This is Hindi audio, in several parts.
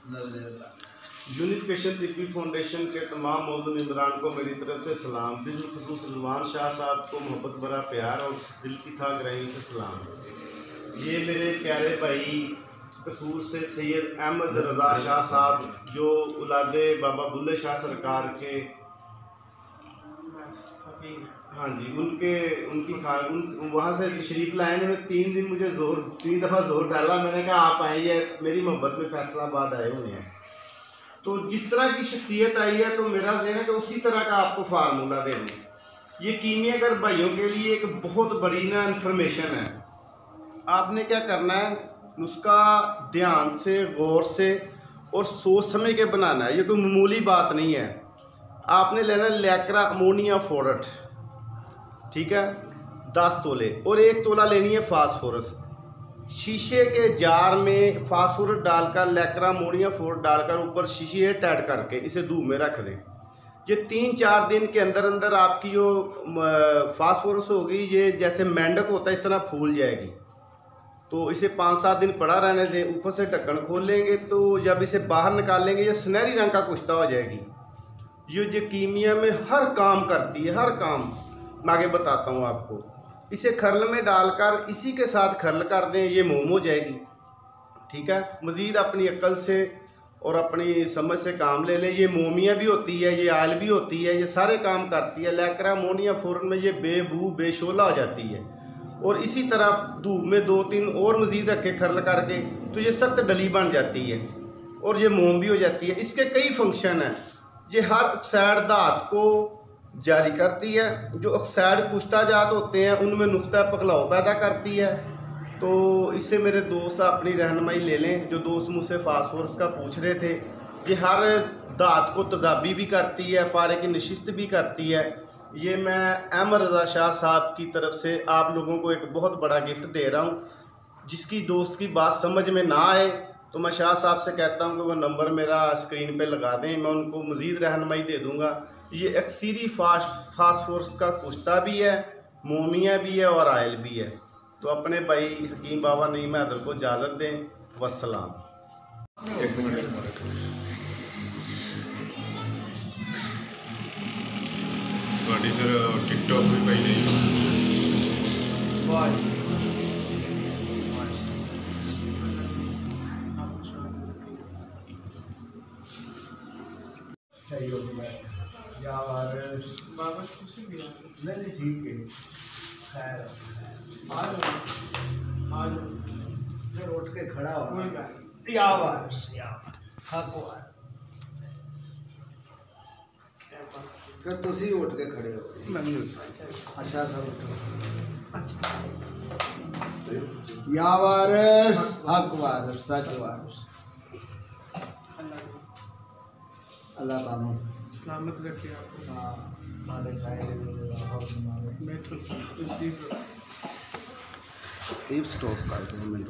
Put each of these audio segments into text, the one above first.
यूनिफिकेशन तिब्बी फाउंडेशन के तमाम मौजूद मेंबरान को मेरी तरफ से सलाम। बिलखुसूस रिजवान शाह साहब को मोहब्बत भरा प्यार और दिल की था गहराइयों से सलाम। ये मेरे प्यारे भाई कसूर से सैयद अहमद रज़ा शाह साहब जो औलादे बाबा बुल्ले शाह सरकार के, हाँ जी, उनकी वहाँ से तशरीफ़ लाए ने। 3 दिन मुझे 3 दफ़ा जोर डाला, मैंने कहा आप आइए, मेरी मोहब्बत में फैसलाबाद आए हुए हैं। तो जिस तरह की शख्सियत आई है तो मेरा ज़हन है कि उसी तरह का आपको फार्मूला देना। ये कीमियागर भाइयों के लिए एक बहुत बड़ी ना इन्फॉर्मेशन है। आपने क्या करना है, उसका ध्यान से, गौर से और सोच समझ के बनाना है। ये कोई मामूली बात नहीं है। आपने लेना लैक्रा अमोनिया फोरट, ठीक है, 10 तोले, और 1 तोला लेनी है फास्फोरस। शीशे के जार में फास्फोरस डालकर, लैक्रा अमोनिया फोरट डालकर ऊपर शीशे टाइट करके इसे धूप में रख दें। ये 3-4 दिन के अंदर अंदर आपकी जो फास्फोरस होगी, ये जैसे मेंढक होता है इस तरह फूल जाएगी। तो इसे 5-7 दिन पड़ा रहने दें। ऊपर से ढक्कन खोल लेंगे तो जब इसे बाहर निकालेंगे ये सुनहरी रंग का कुश्ता हो जाएगी। ये कीमिया में हर काम करती है, हर काम। मैं आगे बताता हूँ आपको। इसे खरल में डालकर इसी के साथ खरल कर दें, ये मोम हो जाएगी, ठीक है। मज़ीद अपनी अक्ल से और अपनी समझ से काम ले लें। ये मोमिया भी होती है, ये आयल भी होती है, ये सारे काम करती है। लैक्रा अमोनिया फोरन में ये बेबू बेशोला हो जाती है। और इसी तरह धूप में 2-3 और मज़ीद रखे खरल करके तो ये सख्त डली बन जाती है और ये मोम भी हो जाती है। इसके कई फंक्शन हैं। ये हर ऑक्साइड धात को जारी करती है। जो ऑक्साइड कुश्ता जात होते हैं उनमें नुक्ता पकलाव पैदा करती है। तो इससे मेरे दोस्त अपनी रहनुमाई ले लें। जो दोस्त मुझसे फास्फोरस का पूछ रहे थे, ये हर धात को तेजाबी भी करती है, पारे की नशिस्त भी करती है। ये मैं अहमद रज़ा शाह साहब की तरफ से आप लोगों को एक बहुत बड़ा गिफ्ट दे रहा हूँ। जिसकी दोस्त की बात समझ में ना आए तो मैं शाह साहब से कहता हूँ कि वो नंबर मेरा स्क्रीन पे लगा दें, मैं उनको मज़ीद रहनुमाई दे दूँगा। ये एक्सीरी फास्फोरस का कुश्ता भी है, मोमिया भी है और आयल भी है। तो अपने भाई हकीम बाबा नईम हैदर को इजाज़त दें। वस्सलाम। फिर टिकटॉक भी पाई नहीं। सही हो गया या वारिस बाबा नहीं ठीक है। खैर आज फिर उठ के खड़ा हो या वारिस या हक वारिस। फिर तुसी उठ के खड़े हो। मैं नहीं उठा। अच्छा सर उठो। या वारिस हक वारिस सच वारिस। अल्लाह ताला सलामत रखे आपको। हाँ हमारे स्टॉप कर दो मिनट।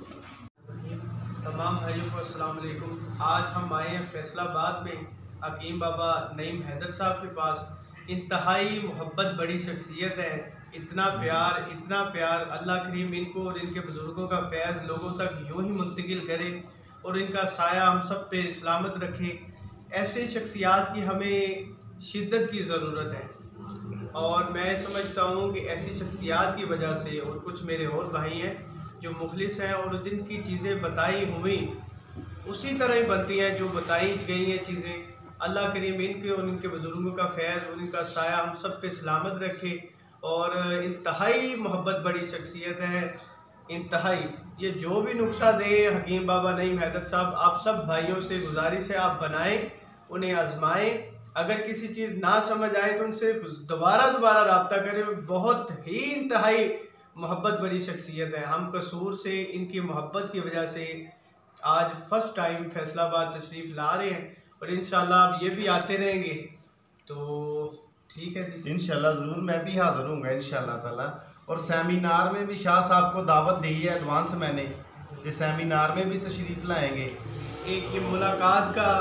तमाम भाइयों को अस्सलाम वालेकुम। आज हम आए हैं फैसलाबाद में हकीम बाबा नईम हैदर साहब के पास। इंतहाई मोहब्बत बड़ी शख्सियत है। इतना प्यार अल्लाह करीम इनको और इनके बुज़ुर्गों का फैज़ लोगों तक यूँ ही मुंतकिल करे और इनका साया हम सब पे सलामत रखे। ऐसे शख्सियात की हमें शिद्दत की ज़रूरत है और मैं समझता हूँ कि ऐसी शख्सियात की वजह से, और कुछ मेरे और भाई हैं जो मुखलिस हैं और जिनकी चीज़ें बताई हुई उसी तरह ही बनती हैं जो बताई गई हैं चीज़ें। अल्लाह करीम इनके और इनके बुज़ुर्गों का फैज़ और इनका साया हम सब पे सलामत रखे। और इंतहाई मोहब्बत बड़ी शख्सियत है, इंतहाई। ये जो भी नुस्खा दे हकीम बाबा नईम हैदर साहब, आप सब भाइयों से गुजारिश है आप बनाएं, उन्हें आजमाएं। अगर किसी चीज़ ना समझ आए तो उनसे दोबारा रब्ता करें। बहुत ही इंतहाई मोहब्बत बड़ी शख्सियत है। हम कसूर से इनकी मोहब्बत की वजह से आज फर्स्ट टाइम फैसलाबाद तशरीफ़ ला रहे हैं और इंशाल्लाह अब ये भी आते रहेंगे। तो ठीक है जी, इंशाल्लाह ज़रूर मैं भी हाज़िर हूँगा इंशाल्लाह ताला। और सेमिनार में भी शाह साहब को दावत दी है एडवांस मैंने, ये सेमिनार में भी तशरीफ़ लाएंगे। एक ये मुलाकात का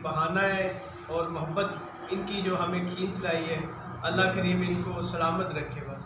बहाना है और मोहब्बत इनकी जो हमें खींच लाई है। अल्लाह करीम इनको सलामत रखे बस।